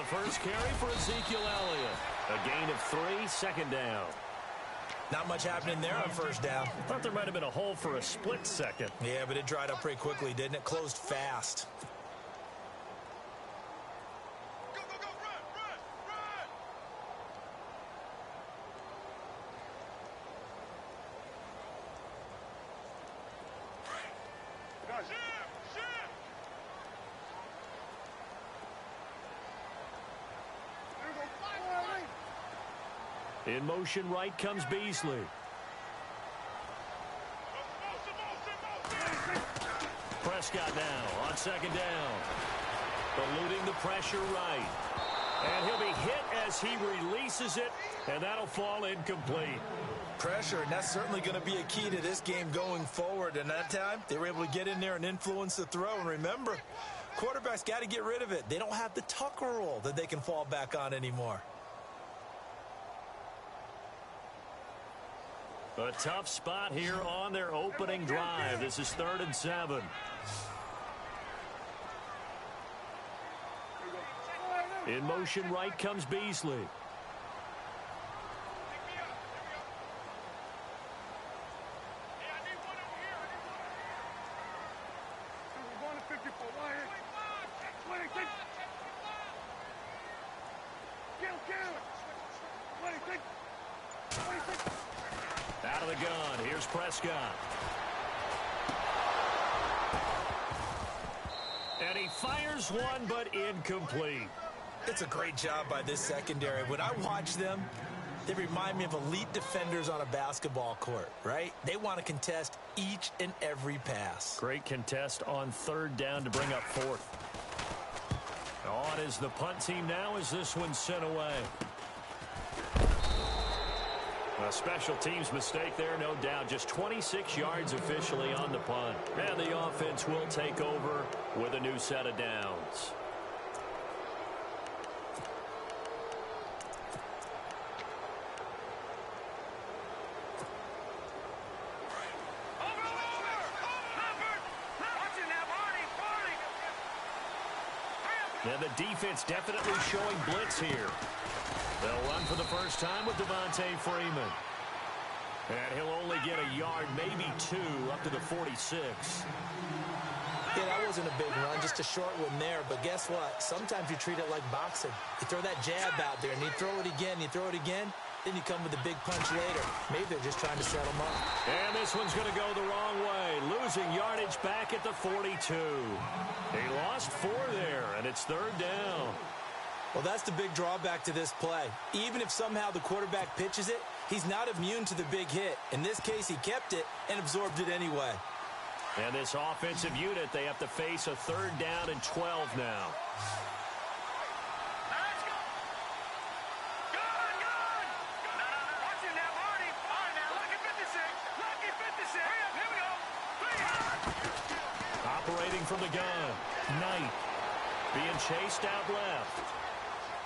first carry for Ezekiel Elliott. A gain of 3, second down. Not much happening there on first down. Thought there might have been a hole for a split second. Yeah, but it dried up pretty quickly, didn't it? Closed fast. Go, go, go, run, run, run! Shift, shift! There we go, fly. In motion right comes Beasley. Prescott now on second down. Eluding the pressure right. And he'll be hit as he releases it, and that'll fall incomplete. Pressure, and that's certainly going to be a key to this game going forward. And that time, they were able to get in there and influence the throw. And remember, quarterbacks got to get rid of it. They don't have the tuck rule that they can fall back on anymore. A tough spot here on their opening drive. This is 3rd and 7. In motion right comes Beasley. Out of the gun, here's Prescott. And he fires one, but incomplete. It's a great job by this secondary. When I watch them, they remind me of elite defenders on a basketball court, right? They want to contest each and every pass. Great contest on 3rd down to bring up 4th. On is the punt team now as this one's sent away. A special teams mistake there, no doubt. Just 26 yards officially on the punt. And the offense will take over with a new set of downs. And the defense definitely showing blitz here. They'll run for the first time with Devontae Freeman. And he'll only get a yard, maybe 2, up to the 46. Yeah, that wasn't a big run, just a short one there. But guess what? Sometimes you treat it like boxing. You throw that jab out there, and you throw it again, then you come with a big punch later. Maybe they're just trying to set them up. And this one's going to go the wrong way. Losing yardage back at the 42. He lost 4 there, and it's 3rd down. Well, that's the big drawback to this play. Even if somehow the quarterback pitches it, he's not immune to the big hit. In this case, he kept it and absorbed it anyway. And this offensive unit, they have to face a 3rd down and 12 now. Operating from the gun, Knight being chased out left.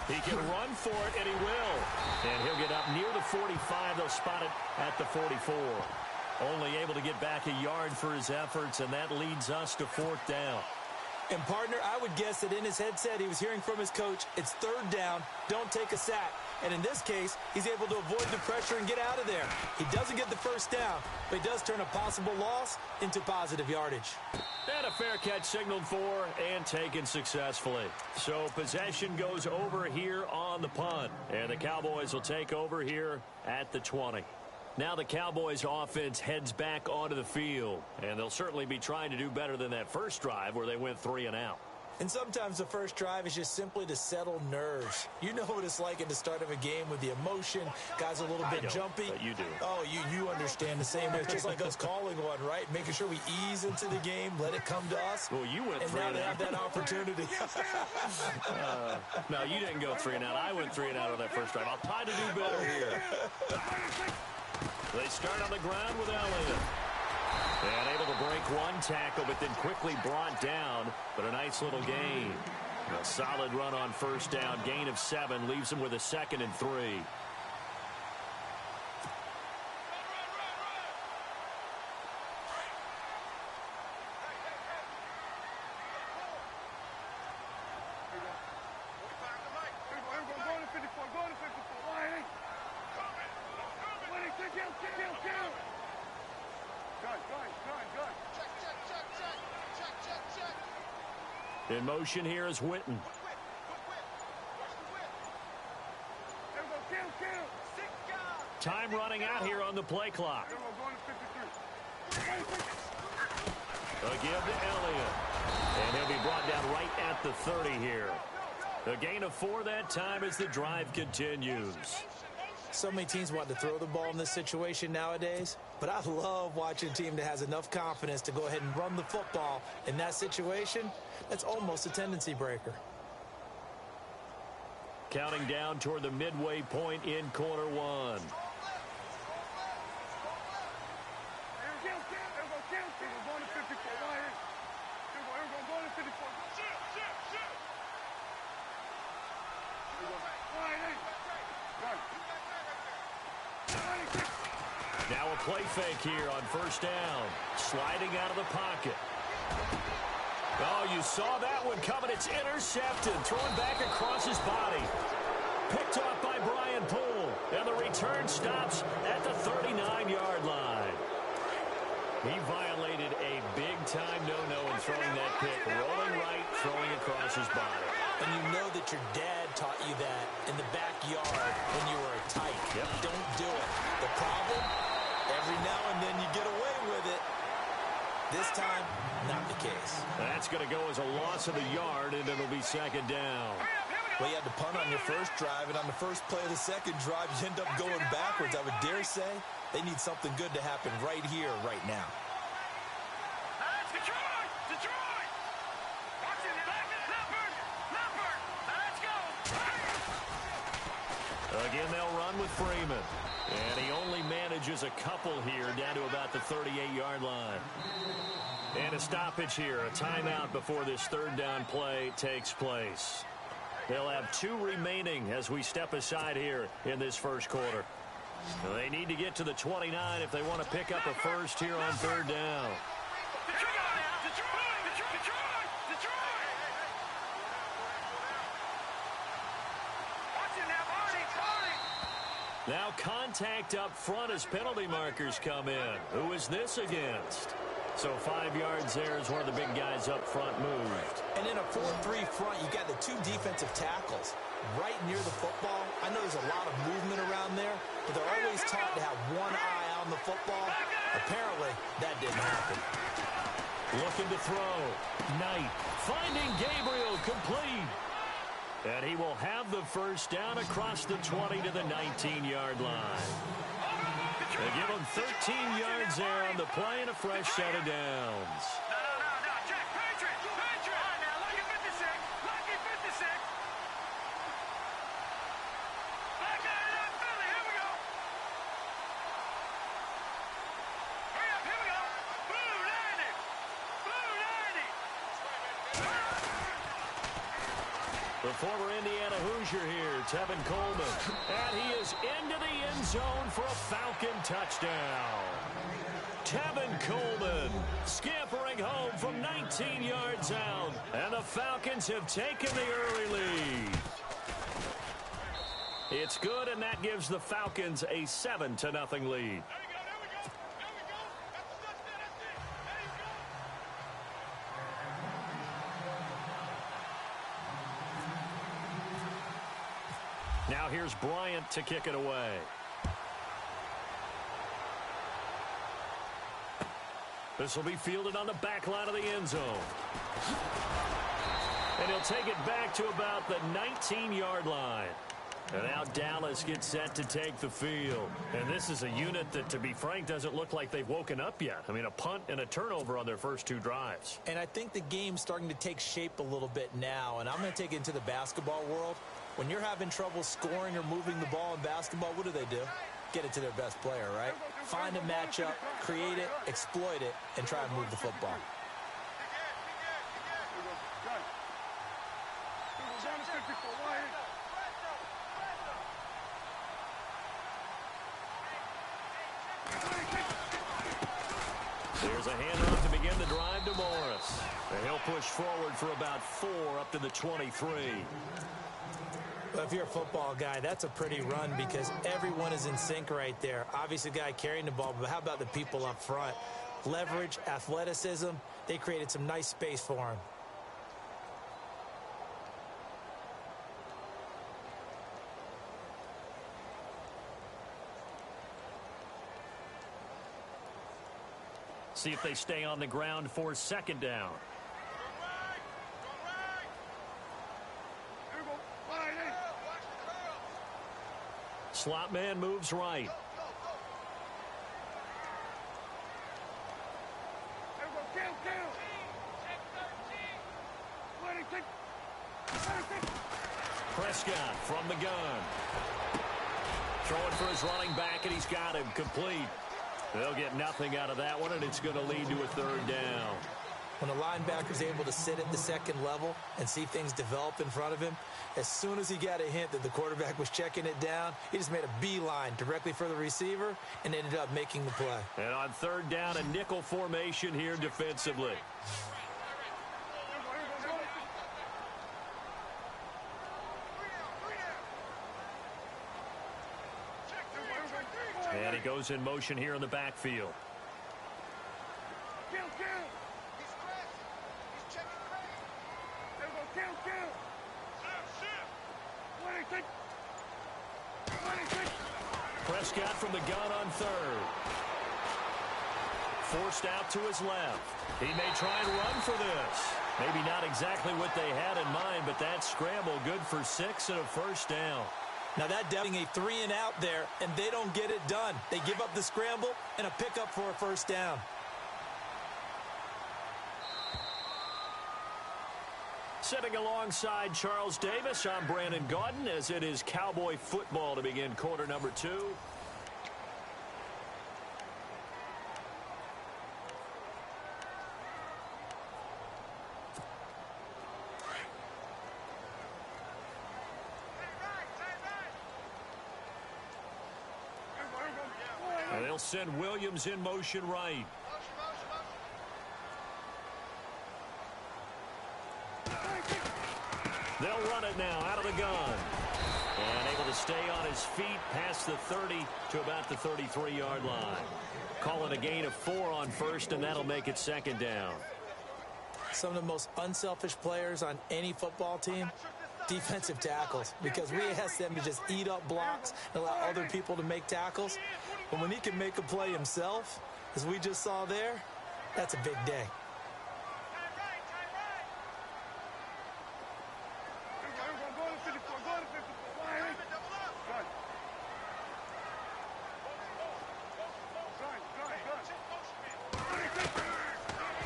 He can run for it, and he will. And he'll get up near the 45. They'll spot it at the 44. Only able to get back a yard for his efforts, and that leads us to 4th down. And, partner, I would guess that in his headset he was hearing from his coach, it's 3rd down, don't take a sack. And in this case, he's able to avoid the pressure and get out of there. He doesn't get the first down, but he does turn a possible loss into positive yardage. And a fair catch signaled for and taken successfully. So possession goes over here on the punt. And the Cowboys will take over here at the 20. Now the Cowboys offense heads back onto the field. And they'll certainly be trying to do better than that first drive where they went 3 and out. And sometimes the first drive is just simply to settle nerves. You know what it's like at the start of a game with the emotion. Guys a little bit jumpy. But you do. Oh, you understand the same way. It's just like us calling one, right? Making sure we ease into the game, let it come to us. Well, you went 3 and now they have that opportunity. No, you didn't go 3 and out. I went 3 and out on that first drive. I'll try to do better here. They start on the ground with Elliott. And able to break one tackle, but then quickly brought down. But a nice little gain. A solid run on first down. Gain of 7 leaves him with a 2nd and 3. In motion here is Witten. Time running out here on the play clock. A give to Elliott. And he'll be brought down right at the 30 here. A gain of 4 that time as the drive continues. So many teams want to throw the ball in this situation nowadays, but I love watching a team that has enough confidence to go ahead and run the football in that situation. That's almost a tendency breaker. Counting down toward the midway point in quarter one. Now a play fake here on first down. Sliding out of the pocket. Oh, you saw that one coming. It's intercepted. Thrown back across his body. Picked off by Brian Poole. And the return stops at the 39-yard line. He violated a big-time no-no in throwing that pick. Rolling right, throwing across his body. And you know that your dad taught you that in the backyard when you were a tyke. Yep. Don't do it. The problem, every now and then you get away with it. This time, not the case. That's going to go as a loss of a yard, and it'll be second down. Well, you had to punt on your first drive, and on the first play of the second drive, you end up going backwards. I would dare say they need something good to happen right here, right now. Again, they'll run with Freeman. And he only manages a couple here down to about the 38-yard line. And a stoppage here, a timeout before this third down play takes place. They'll have 2 remaining as we step aside here in this first quarter. They need to get to the 29 if they want to pick up a first here on third down. Now contact up front as penalty markers come in. Who is this against? So 5 yards there as one of the big guys up front moved. And in a 4-3 front, you got the 2 defensive tackles right near the football. I know there's a lot of movement around there, but they're always taught to have one eye on the football. Apparently, that didn't happen. Looking to throw. Knight finding Gabriel complete. And he will have the first down across the 20 to the 19-yard line. They give him 13 yards there on the play and a fresh set of downs. The former Indiana Hoosier here, Tevin Coleman. And he is into the end zone for a Falcon touchdown. Tevin Coleman scampering home from 19 yards out. And the Falcons have taken the early lead. It's good, and that gives the Falcons a 7-0 lead. Now here's Bryant to kick it away. This will be fielded on the back line of the end zone. And he'll take it back to about the 19-yard line. And now Dallas gets set to take the field. And this is a unit that, to be frank, doesn't look like they've woken up yet. I mean, a punt and a turnover on their first 2 drives. And I think the game's starting to take shape a little bit now. And I'm going to take it into the basketball world. When you're having trouble scoring or moving the ball in basketball, what do? Get it to their best player, right? Find a matchup, create it, exploit it, and try and move the football. There's a handoff to begin the drive to Morris. And he'll push forward for about 4 up to the 23. Well, if you're a football guy, that's a pretty run because everyone is in sync right there. Obviously, the guy carrying the ball, but how about the people up front? Leverage, athleticism, they created some nice space for him. See if they stay on the ground for second down. Slot man moves right. Prescott from the gun. Throwing for his running back, and he's got him complete. They'll get nothing out of that one, and it's going to lead to a third down. When a linebacker's able to sit at the second level and see things develop in front of him, as soon as he got a hint that the quarterback was checking it down, he just made a beeline directly for the receiver and ended up making the play. And on third down, a nickel formation here defensively. And he goes in motion here in the backfield. Prescott from the gun on third. Forced out to his left. He may try and run for this. Maybe not exactly what they had in mind, but that scramble good for 6 and a first down. Now that definitely a 3 and out there, and they don't get it done. They give up the scramble and a pickup for a first down. Sitting alongside Charles Davis, I'm Brandon Gaudin, as it is Cowboy football to begin quarter number 2. And they'll send Williams in motion right. They'll run it now out of the gun. And able to stay on his feet past the 30 to about the 33-yard line. Call it a gain of 4 on first, and that'll make it second down. Some of the most unselfish players on any football team, defensive tackles, because we ask them to just eat up blocks and allow other people to make tackles. But when he can make a play himself, as we just saw there, that's a big day.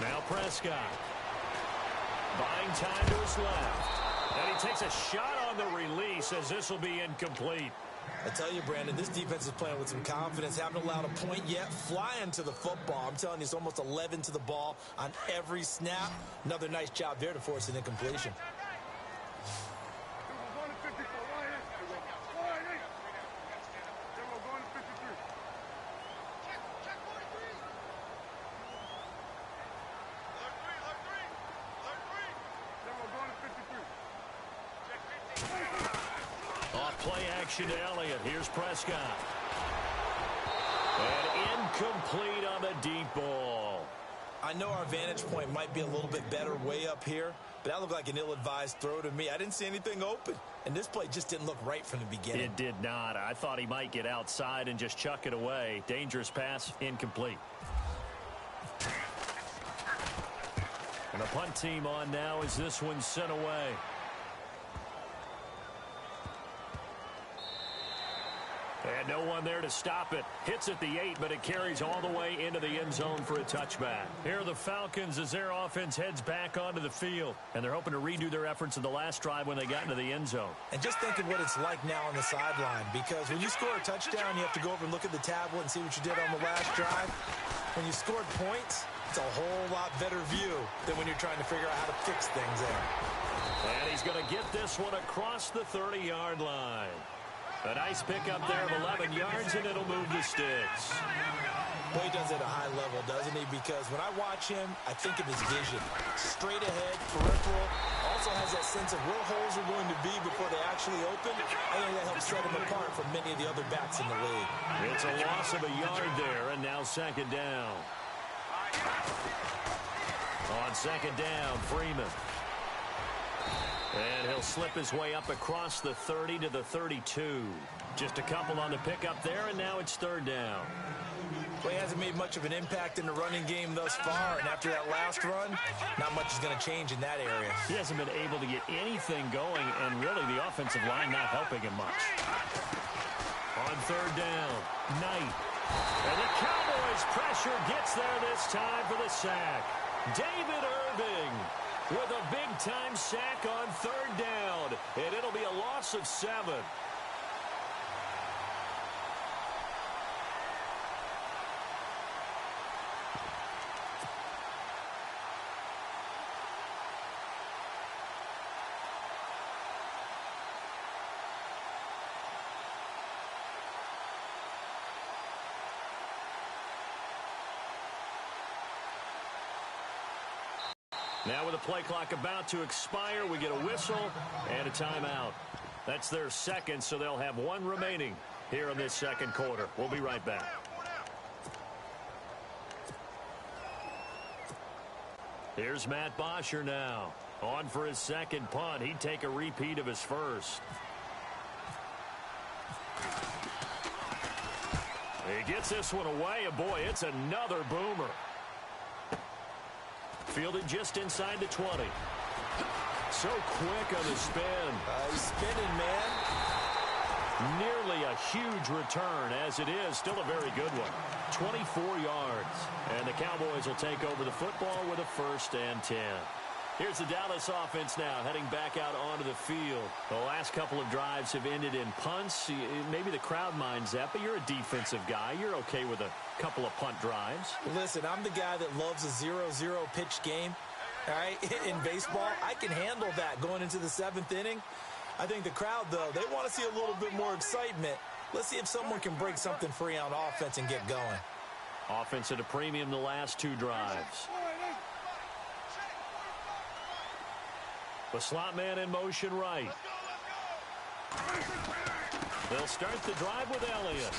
Now Prescott. Buying time to his left. And he takes a shot on the release, as this will be incomplete. I tell you, Brandon, this defense is playing with some confidence. Haven't allowed a point yet. Flying to the football. I'm telling you, it's almost 11 to the ball on every snap. Another nice job there to force an incompletion. Play action to Elliott. Here's Prescott. And incomplete on the deep ball. I know our vantage point might be a little bit better way up here, but that looked like an ill-advised throw to me. I didn't see anything open, and this play just didn't look right from the beginning. It did not. I thought he might get outside and just chuck it away. Dangerous pass, incomplete. And the punt team on now as this one's sent away. And no one there to stop it. Hits at the 8, but it carries all the way into the end zone for a touchback. Here are the Falcons as their offense heads back onto the field. And they're hoping to redo their efforts in the last drive when they got into the end zone. And just think of what it's like now on the sideline. Because when you score a touchdown, you have to go over and look at the tablet and see what you did on the last drive. When you scored points, it's a whole lot better view than when you're trying to figure out how to fix things there. And he's going to get this one across the 30-yard line. A nice pickup there of 11 yards, and it'll move the sticks. Boy, he does it at a high level, doesn't he? Because when I watch him, I think of his vision. Straight ahead, peripheral. Also has that sense of where holes are going to be before they actually open. I think that helps set him apart from many of the other backs in the league. It's a loss of a yard there, and now second down. On second down, Freeman. And he'll slip his way up across the 30 to the 32. Just a couple on the pickup there, and now it's third down. Well, he hasn't made much of an impact in the running game thus far, and after that last run, not much is going to change in that area. He hasn't been able to get anything going, and really the offensive line not helping him much. On third down, Knight. And the Cowboys' pressure gets there this time for the sack. David Irving with a big-time sack on third down, and it'll be a loss of 7. Now with the play clock about to expire, we get a whistle and a timeout. That's their second, so they'll have one remaining here in this second quarter. We'll be right back. Here's Matt Bosher now. On for his second punt. He'd take a repeat of his first. He gets this one away, and boy, it's another boomer. Fielded just inside the 20. So quick on the spin. He's spinning, man. Nearly a huge return, as it is. Still a very good one. 24 yards. And the Cowboys will take over the football with a 1st and 10. Here's the Dallas offense now, heading back out onto the field. The last couple of drives have ended in punts. Maybe the crowd minds that, but you're a defensive guy. You're okay with a couple of punt drives. Listen, I'm the guy that loves a 0-0 pitch game. All right, in baseball, I can handle that going into the 7th inning. I think the crowd, though, they want to see a little bit more excitement. Let's see if someone can break something free on offense and get going. Offense at a premium the last 2 drives. The slot man in motion right. They'll start the drive with Elliott.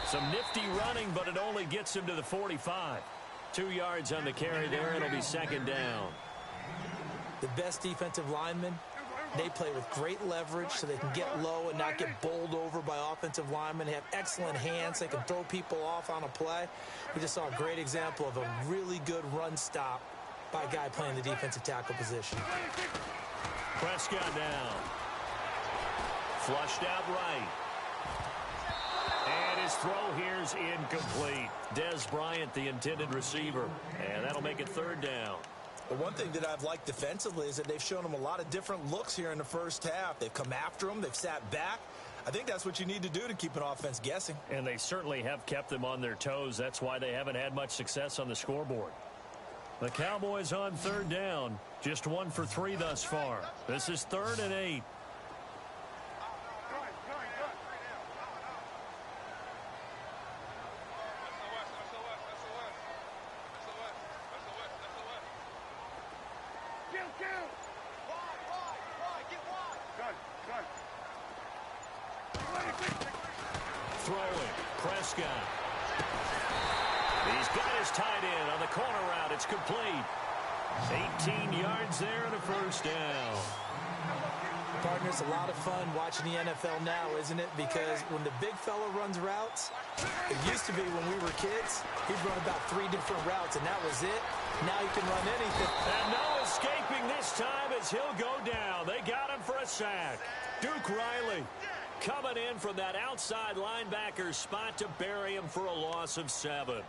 Some nifty running, but it only gets him to the 45. 2 yards on the carry there. It'll be second down. The best defensive linemen, they play with great leverage so they can get low and not get bowled over by offensive linemen. They have excellent hands. They can throw people off on a play. We just saw a great example of a really good run stop by a guy playing the defensive tackle position. Prescott down. Flushed out right. And his throw here's incomplete. Des Bryant, the intended receiver. And that'll make it third down. The one thing that I've liked defensively is that they've shown them a lot of different looks here in the first half. They've come after them. They've sat back. I think that's what you need to do to keep an offense guessing. And they certainly have kept them on their toes. That's why they haven't had much success on the scoreboard. The Cowboys on third down. Just 1 for 3 thus far. This is 3rd and 8. Throwing. Prescott. He's got his tight end on the corner route. It's complete. 18 yards there and a 1st down. Partner, it's a lot of fun watching the NFL now, isn't it? Because when the big fella runs routes, it used to be when we were kids, he'd run about 3 different routes, and that was it. Now he can run anything. And no escaping this time as he'll go down. They got him for a sack. Duke Riley coming in from that outside linebacker spot to bury him for a loss of 7.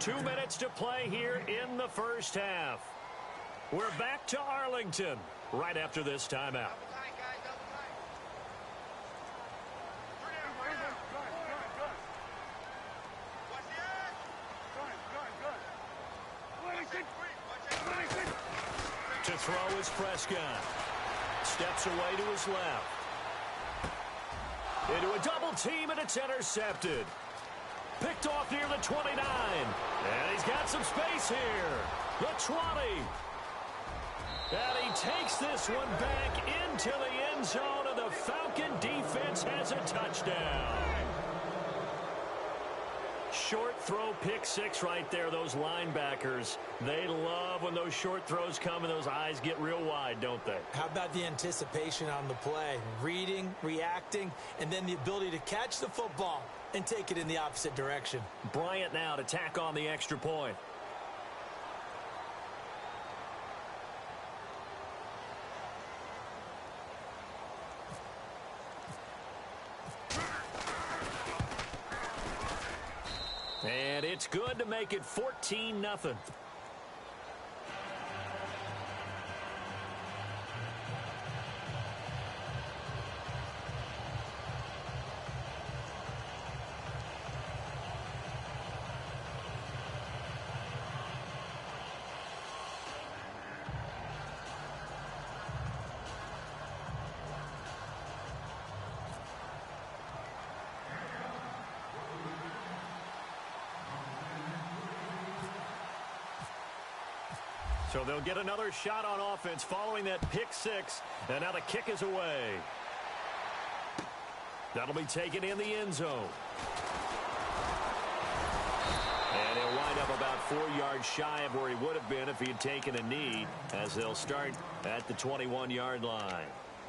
Two minutes to play here in the first half. We're back to Arlington right after this timeout. To throw is Prescott. Steps away to his left. Into a double team, and it's intercepted. Picked off near the 29. And he's got some space here. The 20. And he takes this one back into the end zone, and the Falcon defense has a touchdown. Short throw, pick six right there. Those linebackers, they love when those short throws come and those eyes get real wide, don't they? How about the anticipation on the play? Reading, reacting, and then the ability to catch the football and take it in the opposite direction. Bryant now to tack on the extra point. And it's good to make it 14-0. So they'll get another shot on offense following that pick six. And now the kick is away. That'll be taken in the end zone. And he'll wind up about 4 yards shy of where he would have been if he had taken a knee, as they'll start at the 21-yard line.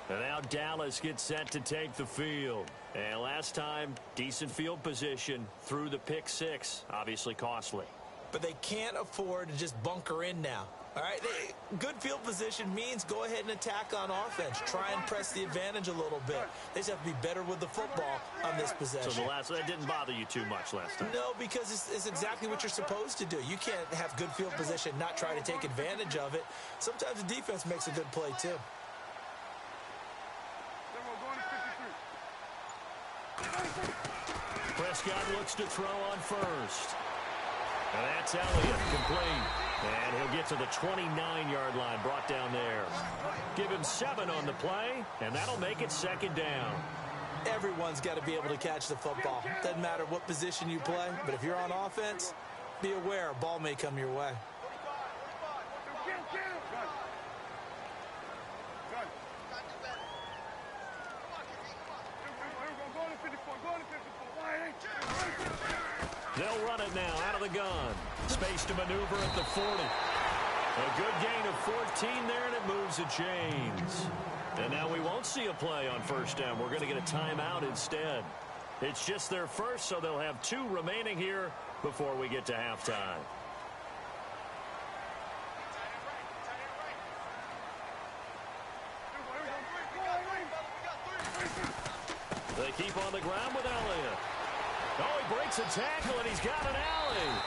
And now Dallas gets set to take the field. And last time, decent field position through the pick six, obviously costly. But they can't afford to just bunker in now. All right, good field position means go ahead and attack on offense. Try and press the advantage a little bit. They just have to be better with the football on this possession. So that didn't bother you too much last time? No, because it's exactly what you're supposed to do. You can't have good field position, not try to take advantage of it. Sometimes the defense makes a good play, too. Prescott looks to throw on first. And that's Elliott, complete. And he'll get to the 29-yard line, brought down there. Give him 7 on the play, and that'll make it second down. Everyone's got to be able to catch the football. Doesn't matter what position you play, but if you're on offense, be aware a ball may come your way. They'll run it now out of the gun. Space to maneuver at the 40. A good gain of 14 there, and it moves the chains. And now we won't see a play on first down. We're going to get a timeout instead. It's just their first, so they'll have 2 remaining here before we get to halftime. They keep on the ground with Elliott. Oh, he breaks a tackle, and he's got an alley.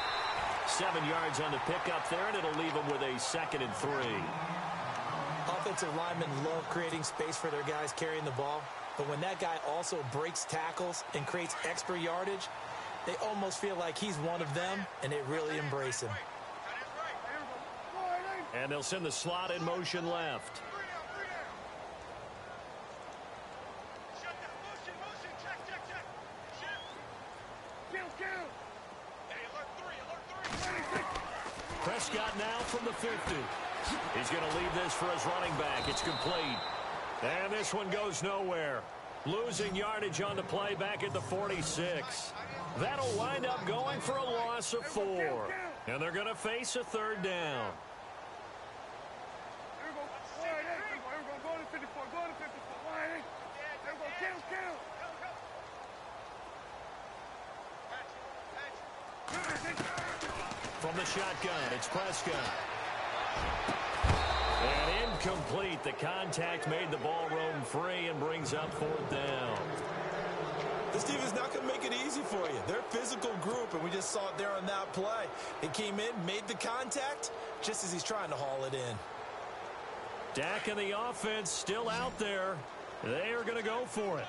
7 yards on the pickup there, and it'll leave him with a 2nd and 3. Offensive linemen love creating space for their guys carrying the ball, but when that guy also breaks tackles and creates extra yardage, they almost feel like he's one of them, and they really embrace him. And they'll send the slot in motion left. Prescott now from the 50. He's going to leave this for his running back. It's complete. And this one goes nowhere. Losing yardage on the play back at the 46. That'll wind up going for a loss of 4. And they're going to face a 3rd down. From the shotgun, it's Prescott. And incomplete. The contact made the ball roam free and brings up 4th down. This team is not going to make it easy for you. They're a physical group, and we just saw it there on that play. They came in, made the contact, just as he's trying to haul it in. Dak and the offense still out there. They are going to go for it.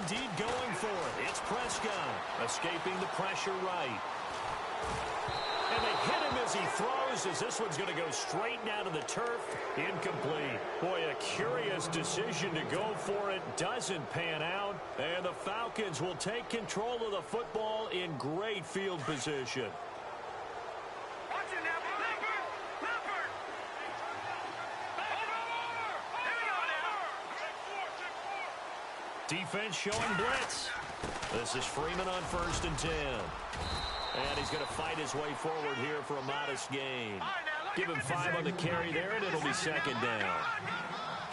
indeed going for it. It's Prescott escaping the pressure right. And they hit him as he throws, as this one's going to go straight down to the turf. Incomplete. Boy, a curious decision to go for it. Doesn't pan out. And the Falcons will take control of the football in great field position. Watch it now. Leopard! Leopard! Here we go now. Defense showing blitz. This is Freeman on 1st and 10. And he's going to fight his way forward here for a modest gain. Give him 5 on the carry there, and it'll be 2nd down.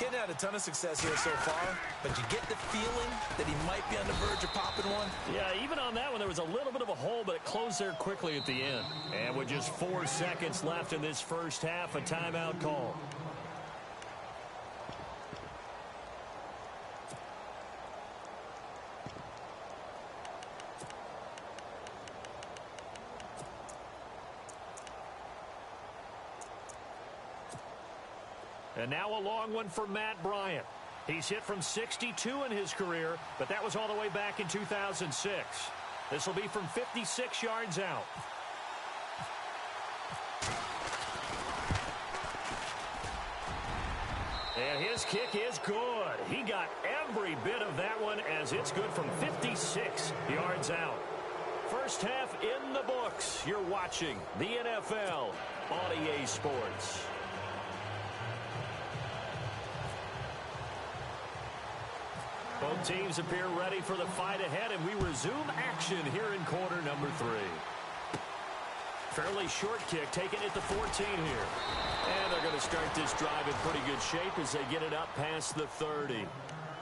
Getting had a ton of success here so far, but you get the feeling that he might be on the verge of popping one. Yeah, even on that one, there was a little bit of a hole, but it closed there quickly at the end. And with just 4 seconds left in this first half, a timeout call. And now a long one for Matt Bryant. He's hit from 62 in his career, but that was all the way back in 2006. This will be from 56 yards out. And his kick is good. He got every bit of that one as it's good from 56 yards out. First half in the books. You're watching the NFL on EA Sports. Both teams appear ready for the fight ahead, and we resume action here in quarter number 3. Fairly short kick, taking it to 14 here. And they're going to start this drive in pretty good shape as they get it up past the 30.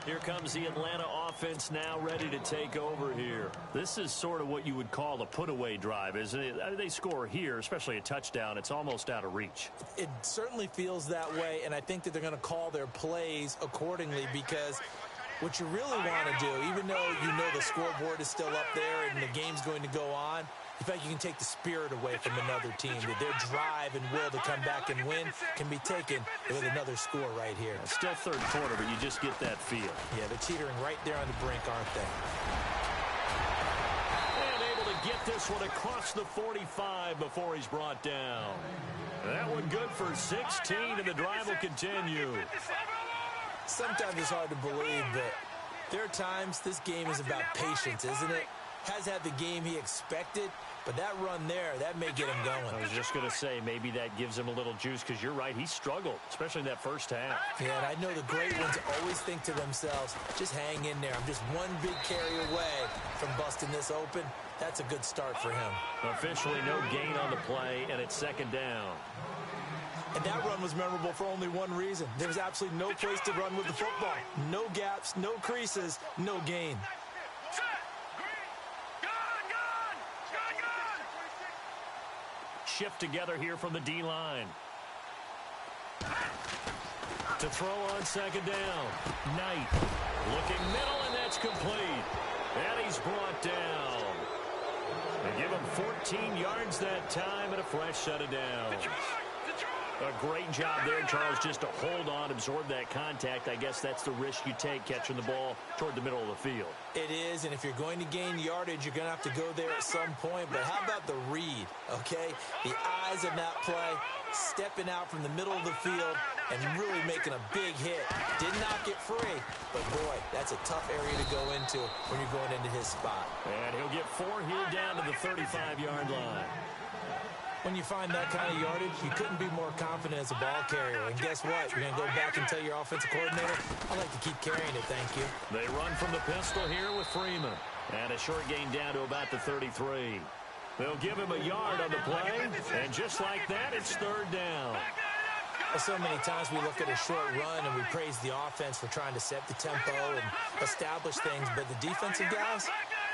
Here comes the Atlanta offense now ready to take over here. This is sort of what you would call a put-away drive, isn't it? They score here, especially a touchdown. It's almost out of reach. It certainly feels that way, and I think that they're going to call their plays accordingly because what you really want to do, even though you know the scoreboard is still up there and the game's going to go on, in fact, you can take the spirit away from another team. That their drive and will to come back and win can be taken with another score right here. It's still third quarter, but you just get that feel. Yeah, they're teetering right there on the brink, aren't they? And able to get this one across the 45 before he's brought down. That one good for 16, and the drive will continue. Sometimes it's hard to believe, but there are times this game is about patience, isn't it? Has had the game he expected, but that run there, that may get him going. I was just going to say, maybe that gives him a little juice, because you're right, he struggled, especially in that first half. Yeah, and I know the great ones always think to themselves, just hang in there. I'm just one big carry away from busting this open. That's a good start for him. Officially no gain on the play, and it's 2nd down. And that run was memorable for only one reason. There was absolutely no place to run with the football. No gaps, no creases, no gain. Shift together here from the D-line. To throw on 2nd down. Knight looking middle, and that's complete. And he's brought down. They give him 14 yards that time and a fresh set of downs. A great job there, Charles, just to hold on, absorb that contact. I guess that's the risk you take catching the ball toward the middle of the field. It is, and if you're going to gain yardage, you're going to have to go there at some point. But how about the read, okay? The eyes of that play, stepping out from the middle of the field and really making a big hit. Did not get free, but boy, that's a tough area to go into when you're going into his spot. And he'll get 4 here down to the 35-yard line. When you find that kind of yardage, you couldn't be more confident as a ball carrier. And guess what? You're going to go back and tell your offensive coordinator, I'd like to keep carrying it, thank you. They run from the pistol here with Freeman. And a short gain down to about the 33. They'll give him a yard on the play. And just like that, it's 3rd down. So many times we look at a short run and we praise the offense for trying to set the tempo and establish things. But the defensive guys,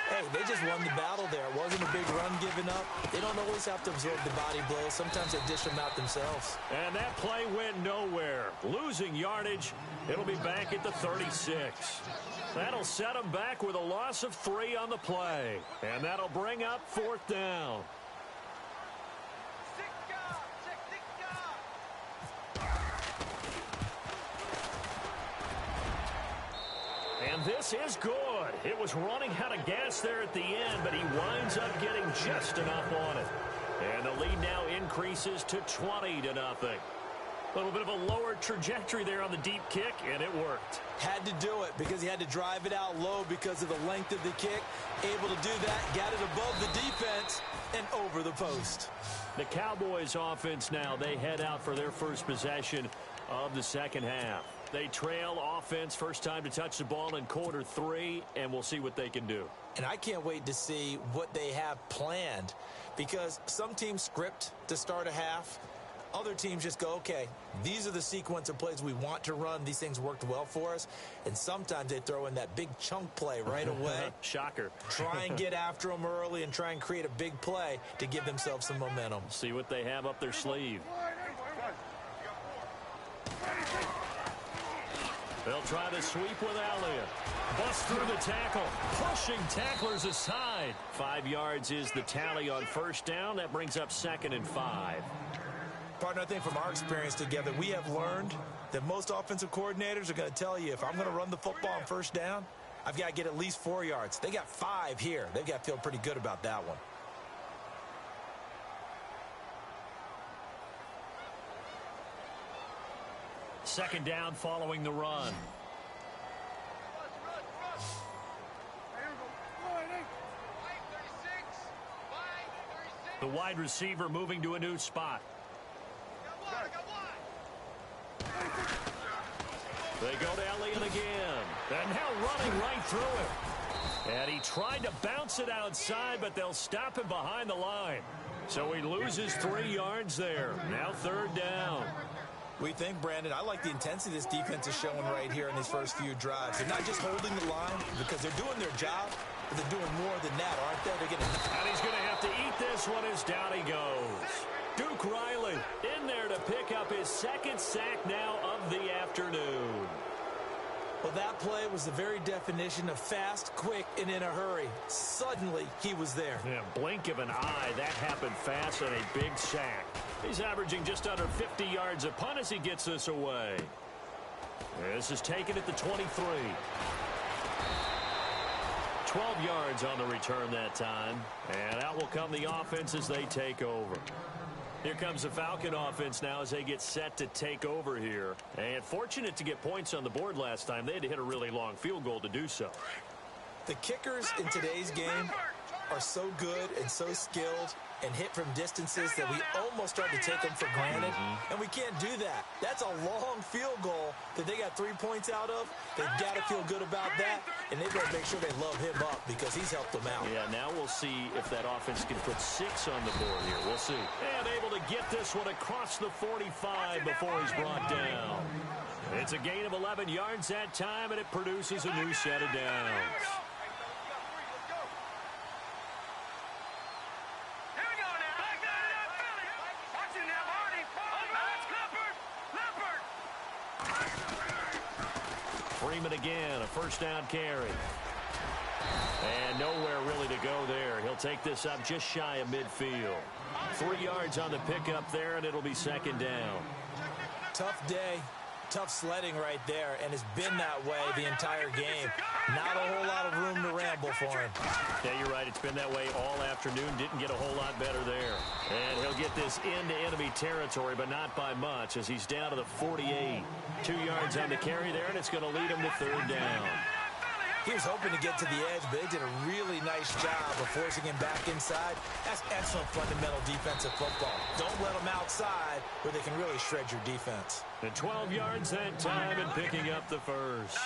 hey, they just won the battle there. It wasn't a big run given up. They don't always have to absorb the body blows. Sometimes they dish them out themselves. And that play went nowhere. Losing yardage. It'll be back at the 36. That'll set them back with a loss of 3 on the play. And that'll bring up 4th down. And this is good. It was running out of gas there at the end, but he winds up getting just enough on it. And the lead now increases to 20-0. A little bit of a lower trajectory there on the deep kick, and it worked. Had to do it because he had to drive it out low because of the length of the kick. Able to do that, got it above the defense and over the post. The Cowboys offense now, they head out for their first possession of the second half. They trail offense first time to touch the ball in quarter 3, and we'll see what they can do. And I can't wait to see what they have planned because some teams script to start a half. Other teams just go, okay, these are the sequence of plays we want to run. These things worked well for us. And sometimes they throw in that big chunk play right away. Shocker. Try and get after them early and try and create a big play to give themselves some momentum. See what they have up their sleeve. They'll try to sweep with Elliott. Bust through the tackle. Pushing tacklers aside. 5 yards is the tally on first down. That brings up 2nd and 5. Partner, I think from our experience together, we have learned that most offensive coordinators are going to tell you if I'm going to run the football on first down, I've got to get at least 4 yards. They got 5 here. They've got to feel pretty good about that one. Second down following the run. The wide receiver moving to a new spot. They go to Elliott again. And now running right through it. And he tried to bounce it outside, but they'll stop him behind the line. So he loses 3 yards there. Now 3rd down. We think, Brandon, I like the intensity this defense is showing right here in these first few drives. They're not just holding the line because they're doing their job, but they're doing more than that, aren't they? They're getting... And he's going to have to eat this one as down he goes. Duke Riley in there to pick up his 2nd sack now of the afternoon. Well, that play was the very definition of fast, quick, and in a hurry. Suddenly, he was there. Yeah, blink of an eye. That happened fast and a big sack. He's averaging just under 50 yards a punt as he gets this away. This is taken at the 23. 12 yards on the return that time. And out will come the offense as they take over. Here comes the Falcon offense now as they get set to take over here. And fortunate to get points on the board last time. They had to hit a really long field goal to do so. The kickers in today's game are so good and so skilled and hit from distances that we almost start to take them for granted. And we can't do that. That's a long field goal that they got 3 points out of. They've got to feel good about that, and they've got to make sure they love him up because he's helped them out. Yeah, now we'll see if that offense can put 6 on the board here. We'll see. And able to get this one across the 45 before he's brought down. It's a gain of 11 yards that time, and it produces a new set of downs. Freeman again, a first down carry. And nowhere really to go there. He'll take this up just shy of midfield. 3 yards on the pickup there, and it'll be 2nd down. Tough day, tough sledding right there, and it's been that way the entire game. Not a whole lot of room to ramble for him. Yeah, you're right. It's been that way all afternoon. Didn't get a whole lot better there. And he'll get this into enemy territory, but not by much as he's down to the 48. 2 yards on the carry there, and it's going to lead him to 3rd down. He was hoping to get to the edge, but they did a really nice job of forcing him back inside. That's excellent fundamental defensive football. Don't let them outside where they can really shred your defense. And 12 yards that time and picking up the first.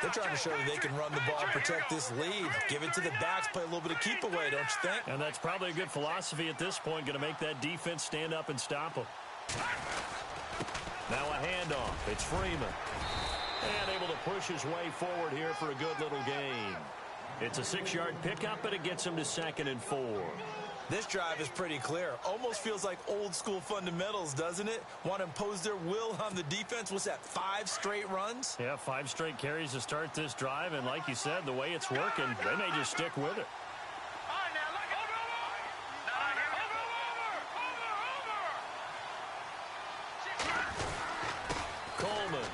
They're trying to show that they can run the ball and protect this lead. Give it to the backs, play a little bit of keep away, don't you think? And that's probably a good philosophy at this point, going to make that defense stand up and stop them. Now a handoff. It's Freeman. And able to push his way forward here for a good little gain. It's a 6-yard pickup, but it gets him to 2nd and 4. This drive is pretty clear. Almost feels like old school fundamentals, doesn't it? Want to impose their will on the defense. What's that, 5 straight runs? Yeah, 5 straight carries to start this drive. And like you said, the way it's working, they may just stick with it. Coleman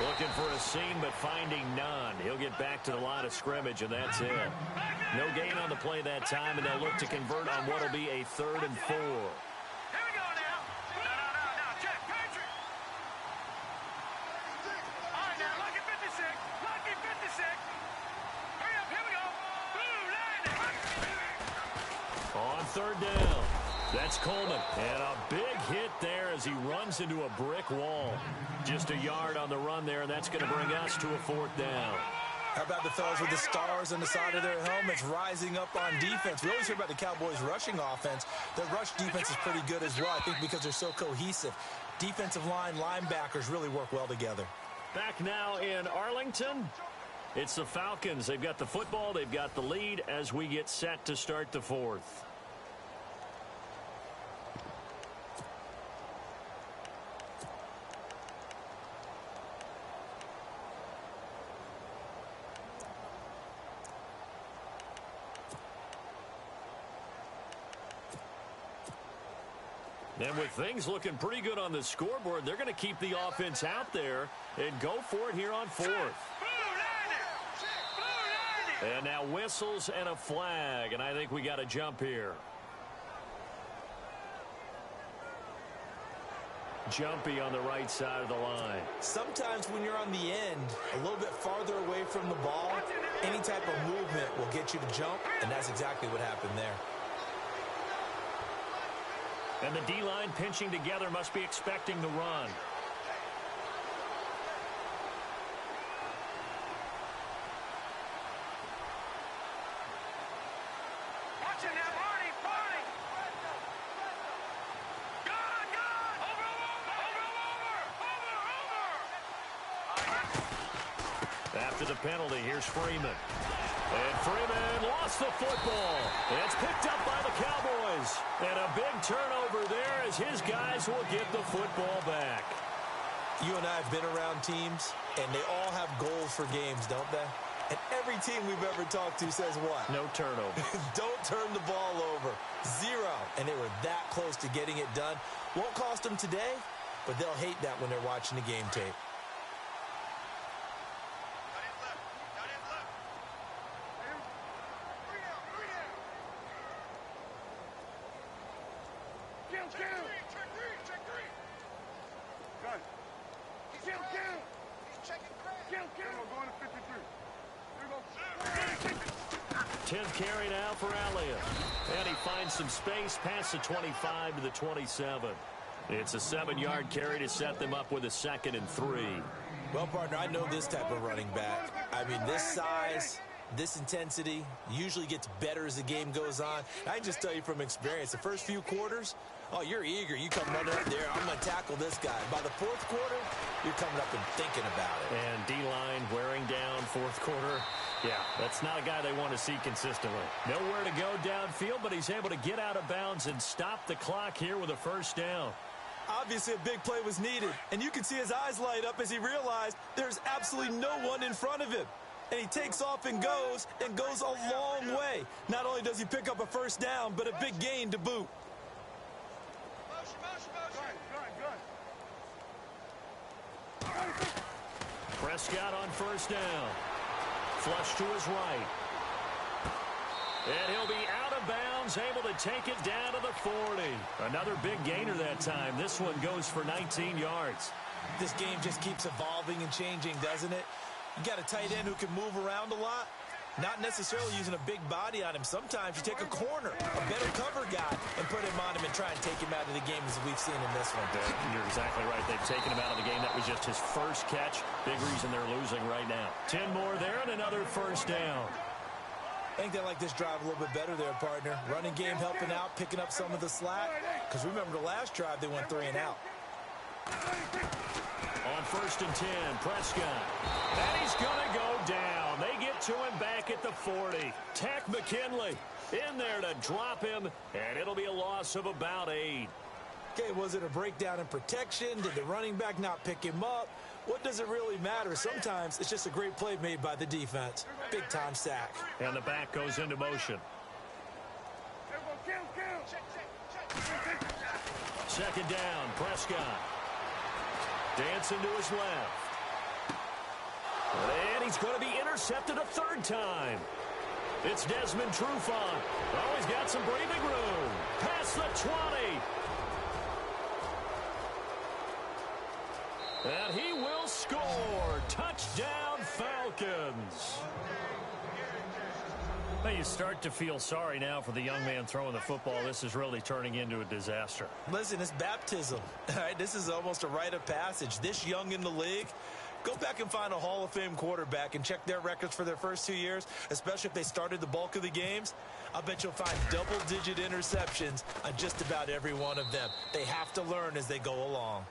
looking for a seam, but finding none. He'll get back to the line of scrimmage, and that's it. No gain on the play that time, and they'll look to convert on what will be a 3rd and 4. Here we go now. No. Check. Patrick. All right, now, lucky 56. Lucky 56. Hurry up. Here we go. Blue, line. On 3rd down. That's Coleman. And a big hit there as he runs into a brick wall. Just a yard on the run there, and that's going to bring us to a 4th down. How about the fellas with the stars on the side of their helmets rising up on defense? We always hear about the Cowboys' rushing offense. Their rush defense is pretty good as well, I think, because they're so cohesive. Defensive line, linebackers really work well together. Back now in Arlington. It's the Falcons. They've got the football. They've got the lead as we get set to start the 4th. And with things looking pretty good on the scoreboard, they're going to keep the offense out there and go for it here on 4th. And now whistles and a flag, and I think we got to jump here. Jumpy on the right side of the line. Sometimes when you're on the end, a little bit farther away from the ball, any type of movement will get you to jump, and that's exactly what happened there. And the D-line pinching together must be expecting the run. Watch it now, Barney. Good. Over. After the penalty, here's Freeman. And Freeman lost the football. It's picked up by the Cowboys. And a big turnover there as his guys will get the football back. You and I have been around teams, and they all have goals for games, don't they? And every team we've ever talked to says what? No turnover. Don't turn the ball over. 0. And they were that close to getting it done. Won't cost them today, but they'll hate that when they're watching the game tape. Carry now for Elliott. And he finds some space past the 25 to the 27. It's a 7-yard carry to set them up with a 2nd and 3. Well, partner, I know this type of running back. I mean, this size, this intensity usually gets better as the game goes on. I can just tell you from experience, the first few quarters, oh, you're eager. You come running up there, I'm going to tackle this guy. By the 4th quarter, you're coming up and thinking about it. And D-line wearing down 4th quarter. Yeah, that's not a guy they want to see consistently. Nowhere to go downfield, but he's able to get out of bounds and stop the clock here with a 1st down. Obviously, a big play was needed, and you can see his eyes light up as he realized there's absolutely no one in front of him. And he takes off and goes a long way. Not only does he pick up a 1st down, but a big gain to boot. Prescott on 1st down. Flush to his right. And he'll be out of bounds, able to take it down to the 40. Another big gainer that time. This one goes for 19 yards. This game just keeps evolving and changing, doesn't it? You got a tight end who can move around a lot. Not necessarily using a big body on him. Sometimes you take a corner, a better cover guy, and put him on him and try and take him out of the game as we've seen in this one. You're exactly right. They've taken him out of the game. That was just his 1st catch. Big reason they're losing right now. 10 more there and another 1st down. I think they like this drive a little bit better there, partner. Running game helping out, picking up some of the slack. Because remember the last drive, they went 3 and out. On 1st and 10, Prescott. And he's going to go down. They get to him back at the 40. Tack McKinley in there to drop him, and it'll be a loss of about 8. Okay, was it a breakdown in protection? Did the running back not pick him up? What does it really matter? Sometimes it's just a great play made by the defense. Big-time sack. And the back goes into motion. 2nd down, Prescott. Dancing to his left. And he's going to be intercepted a third time. It's Desmond Trufant. Oh, he's got some breathing room. Past the 20. And he will score. Touchdown, Falcons. Well, you start to feel sorry now for the young man throwing the football. This is really turning into a disaster. Listen, it's baptism. All right, this is almost a rite of passage. This young in the league, go back and find a Hall of Fame quarterback and check their records for their first 2 years, especially if they started the bulk of the games. I bet you'll find double-digit interceptions on just about every one of them. They have to learn as they go along.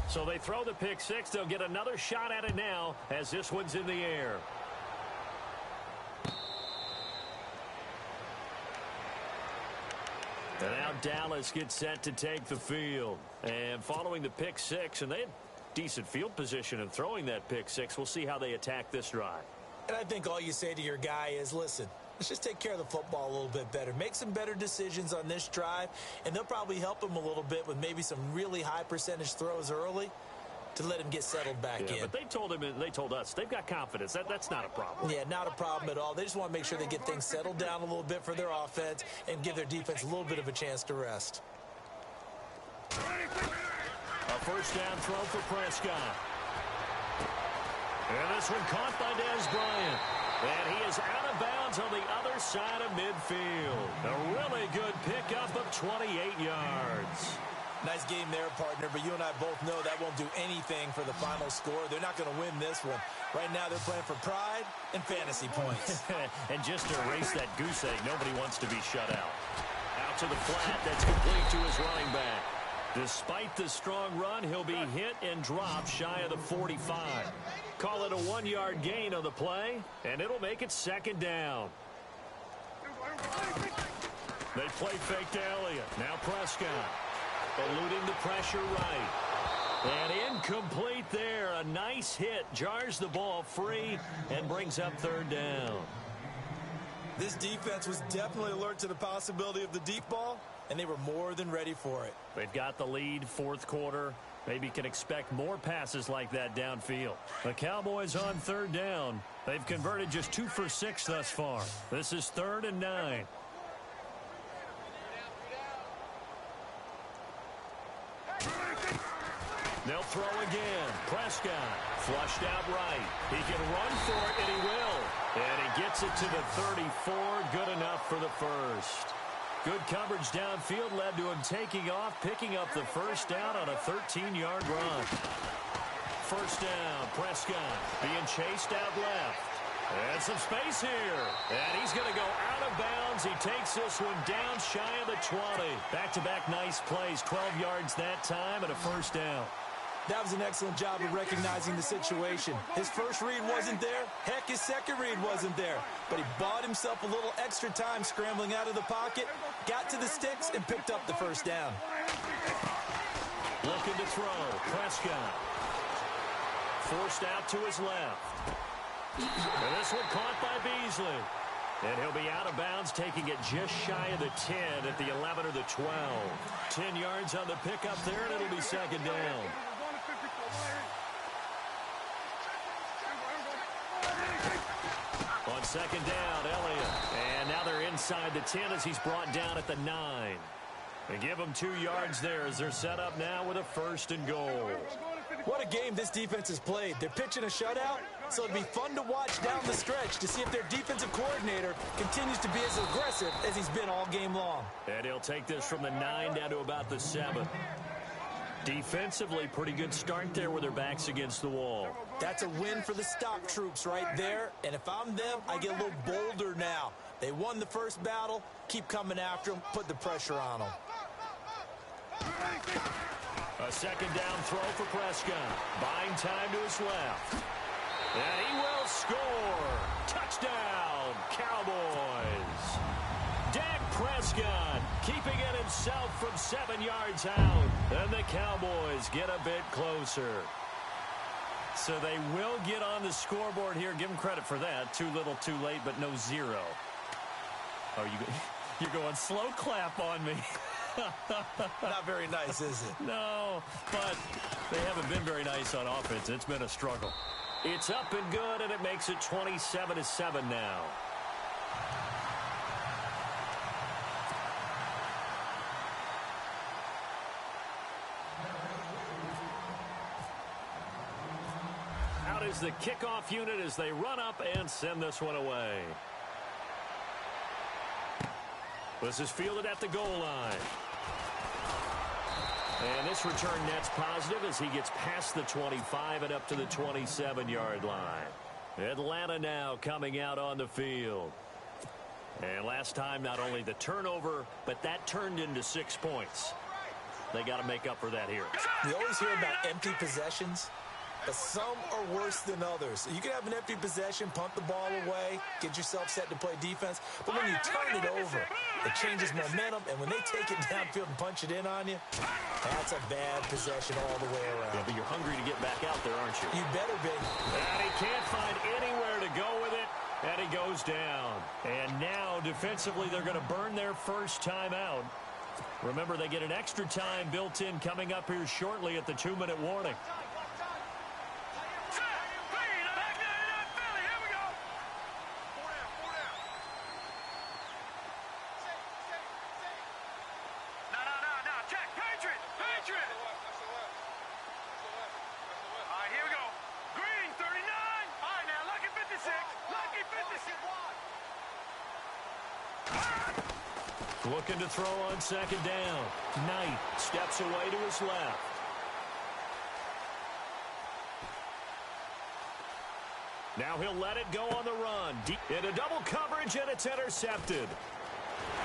So they throw the pick six. They'll get another shot at it now as this one's in the air. And now Dallas gets set to take the field. And following the pick six, and they had decent field position in throwing that pick six. We'll see how they attack this drive. And I think all you say to your guy is, listen, let's just take care of the football a little bit better. Make some better decisions on this drive, and they'll probably help him a little bit with maybe some really high percentage throws early to let him get settled back in. But they told him, and they told us, they've got confidence. That's not a problem. Yeah, not a problem at all. They just want to make sure they get things settled down a little bit for their offense and give their defense a little bit of a chance to rest. A first down throw for Prescott. And this one caught by Dez Bryant. And he is out of bounds on the other side of midfield. A really good pickup of 28 yards. Nice game there, partner, but you and I both know that won't do anything for the final score. They're not going to win this one. Right now they're playing for pride and fantasy points. And just to erase that goose egg, nobody wants to be shut out. Out to the flat, that's complete to his running back. Despite the strong run, he'll be hit and dropped shy of the 45. Call it a 1-yard gain on the play, and it'll make it second down. They play fake to Elliott. Now Prescott. Eluding the pressure right. And incomplete there. A nice hit. Jars the ball free and brings up third down. This defense was definitely alert to the possibility of the deep ball, and they were more than ready for it. They've got the lead, fourth quarter. Maybe can expect more passes like that downfield. The Cowboys on third down. They've converted just 2 for 6 thus far. This is 3rd and 9. They'll throw again. Prescott flushed out right. He can run for it, and he will. And he gets it to the 34. Good enough for the first. Good coverage downfield led to him taking off, picking up the first down on a 13-yard run. First down, Prescott being chased out left. And some space here. And he's going to go out of bounds. He takes this one down shy of the 20. Back-to-back nice plays, 12 yards that time and a first down. That was an excellent job of recognizing the situation. His first read wasn't there. Heck, his second read wasn't there. But he bought himself a little extra time scrambling out of the pocket, got to the sticks, and picked up the first down. Looking to throw. Prescott. Forced out to his left. And this one caught by Beasley. And he'll be out of bounds, taking it just shy of the 10 at the 11 or the 12. 10 yards on the pickup there, and it'll be second down. On second down, Elliott. And now they're inside the 10 as he's brought down at the 9. They give them 2 yards there as they're set up now with a 1st and goal. What a game this defense has played. They're pitching a shutout, so it'll be fun to watch down the stretch to see if their defensive coordinator continues to be as aggressive as he's been all game long. And he'll take this from the 9 down to about the 7. Defensively, pretty good start there with their backs against the wall. That's a win for the stock troops right there. And if I'm them, I get a little bolder now. They won the first battle. Keep coming after them. Put the pressure on them. A second down throw for Prescott. Buying time to his left. And he will score. Touchdown, Cowboys. Dak Prescott keeping it himself from 7 yards out. And the Cowboys get a bit closer. So they will get on the scoreboard here. Give them credit for that. Too little, too late, but no zero. Oh, you're going slow clap on me. Not very nice, is it? No, but they haven't been very nice on offense. It's been a struggle. It's up and good, and it makes it 27-7 now. Out is the kickoff unit as they run up and send this one away. This is fielded at the goal line. And this return net's positive as he gets past the 25 and up to the 27-yard line. Atlanta now coming out on the field. And last time, not only the turnover, but that turned into 6 points. They got to make up for that here. We always hear about empty possessions, but some are worse than others. You can have an empty possession, punt the ball away, get yourself set to play defense, but when you turn it over, it changes momentum, and when they take it downfield and punch it in on you, that's a bad possession all the way around. Yeah, but you're hungry to get back out there, aren't you? You better be. And he can't find anywhere to go with it, and he goes down. And now, defensively, they're going to burn their first time out. Remember, they get an extra time built in coming up here shortly at the 2-minute warning. Looking to throw on second down. Knight steps away to his left. Now he'll let it go on the run. Into double coverage, and it's intercepted.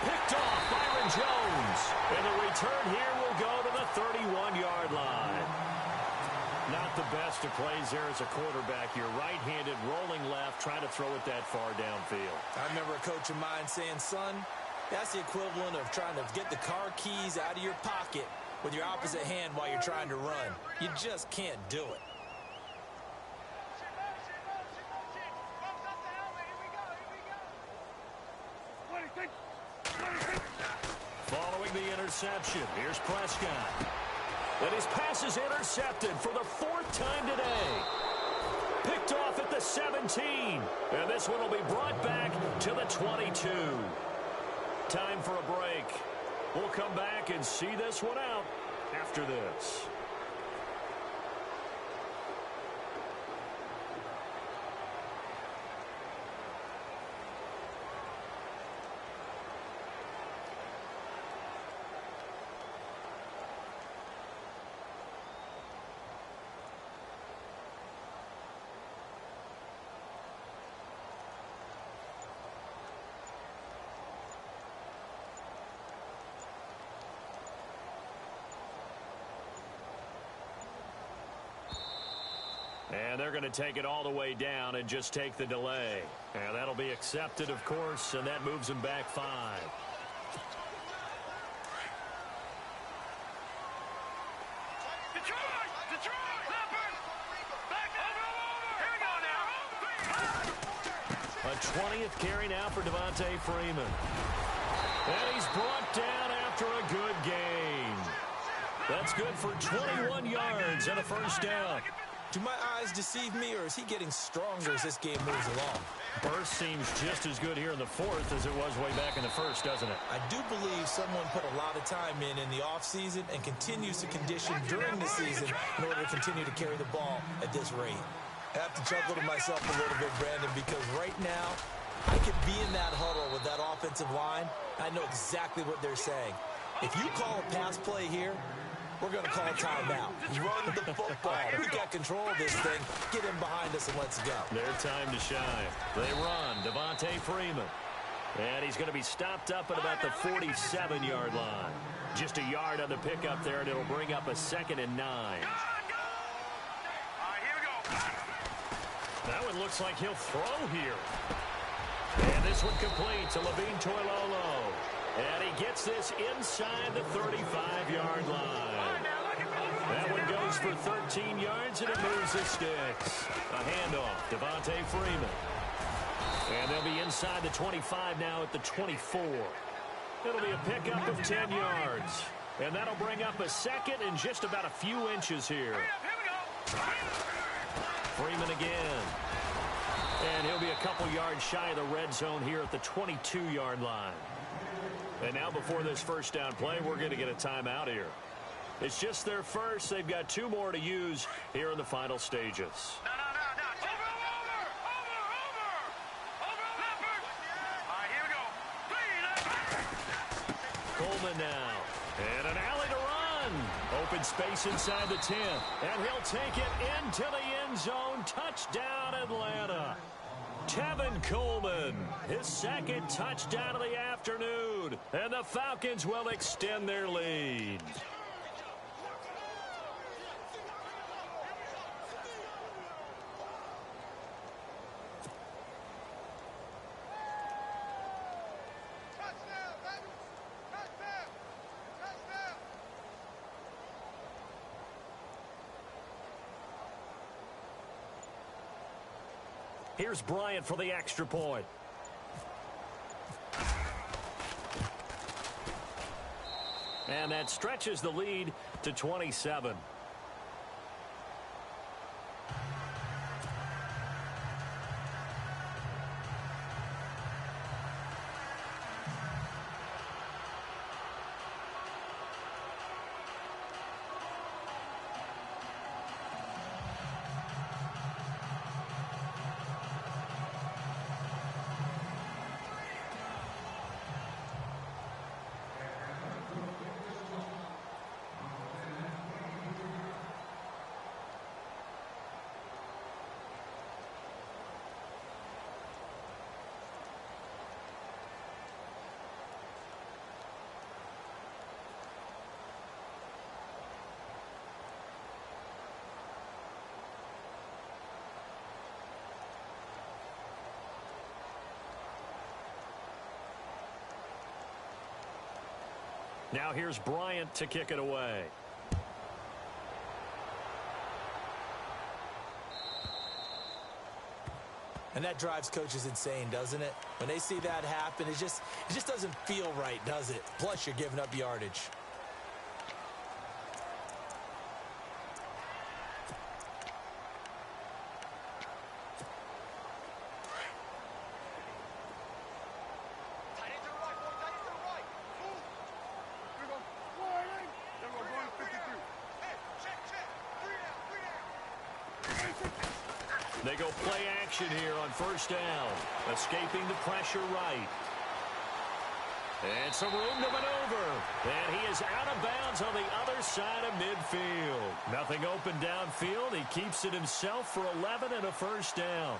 Picked off Byron Jones. And the return here will go to the 31-yard line. Not the best of plays there as a quarterback. You're right-handed, rolling left, trying to throw it that far downfield. I remember a coach of mine saying, son, that's the equivalent of trying to get the car keys out of your pocket with your opposite hand while you're trying to run. You just can't do it. Following the interception, here's Prescott. And his pass is intercepted for the 4th time today. Picked off at the 17. And this one will be brought back to the 22. Time for a break. We'll come back and see this one out after this. And they're going to take it all the way down and just take the delay. And that'll be accepted, of course, and that moves them back 5. Detroit, Leopard, back over, here we go now. A 20th carry now for Devontae Freeman. And he's brought down after a good game. That's good for 21 yards and a first down. Do my eyes deceive me, or is he getting stronger as this game moves along? Burst seems just as good here in the 4th as it was way back in the 1st, doesn't it? I do believe someone put a lot of time in the offseason and continues to condition during the season in order to continue to carry the ball at this rate. I have to chuckle to myself a little bit, Brandon, because right now I could be in that huddle with that offensive line. I know exactly what they're saying. If you call a pass play here, we're going to call a timeout. Run the football. We got control of this thing. Get him behind us and let's go. Their time to shine. They run. Devontae Freeman. And he's going to be stopped up at about the 47-yard line. Just a yard on the pickup there, and it'll bring up a 2nd and 9. All right, here we go. That one looks like he'll throw here. And this one complete to Levine Toilolo. And he gets this inside the 35-yard line. That one goes for 13 yards, and it moves the sticks. A handoff, Devontae Freeman. And they'll be inside the 25 now at the 24. It'll be a pickup of 10 yards. And that'll bring up a 2nd and just about a few inches here. Freeman again. And he'll be a couple yards shy of the red zone here at the 22-yard line. And now before this first down play, we're going to get a timeout here. It's just their first. They've got 2 more to use here in the final stages. No. Coleman now. And an alley to run. Open space inside the 10. And he'll take it into the end zone. Touchdown, Atlanta. Tevin Coleman, his 2nd touchdown of the afternoon. And the Falcons will extend their lead. Here's Bryant for the extra point. And that stretches the lead to 27. Now here's Bryant to kick it away. And that drives coaches insane, doesn't it? When they see that happen, it just doesn't feel right, does it? Plus, you're giving up yardage. They go play action here on first down. Escaping the pressure right. And some room to maneuver. And he is out of bounds on the other side of midfield. Nothing open downfield. He keeps it himself for 11 and a first down.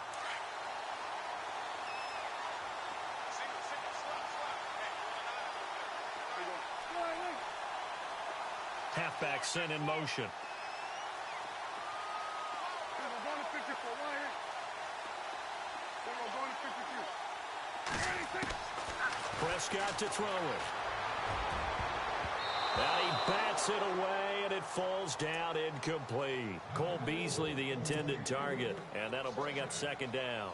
Halfback sent in motion. Prescott to throw it. Now he bats it away, and it falls down incomplete. Cole Beasley, the intended target, and that'll bring up second down.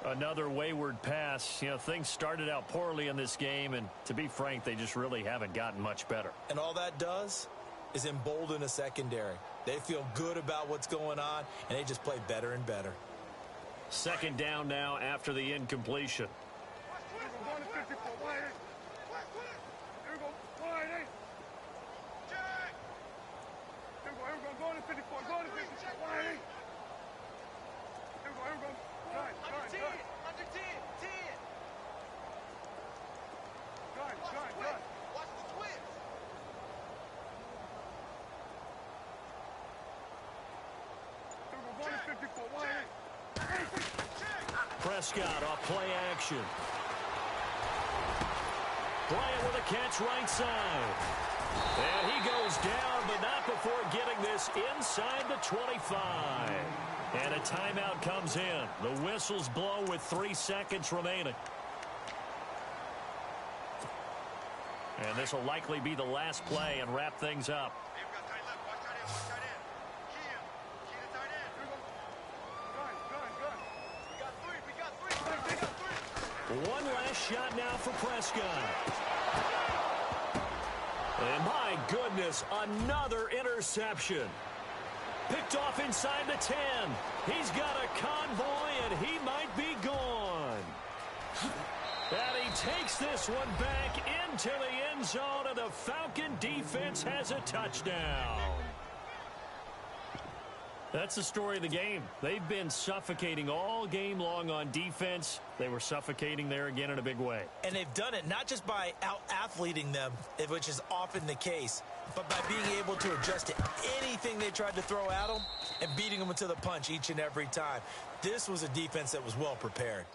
Another wayward pass. You know, things started out poorly in this game, and to be frank, they just really haven't gotten much better. And all that does is embolden a secondary. They feel good about what's going on, and they just play better and better. Second down now after the incompletion. Prescott off play action. Bryant with a catch right side. And he goes down, but not before getting this inside the 25. And a timeout comes in. The whistles blow with 3 seconds remaining. And this will likely be the last play and wrap things up. One last shot now for Prescott. And my goodness, another interception. Picked off inside the 10. He's got a convoy, and he might be gone. And he takes this one back into the end zone, and the Falcon defense has a touchdown. That's the story of the game. They've been suffocating all game long on defense. They were suffocating there again in a big way. And they've done it not just by out-athleting them, which is often the case, but by being able to adjust to anything they tried to throw at them and beating them to the punch each and every time. This was a defense that was well prepared.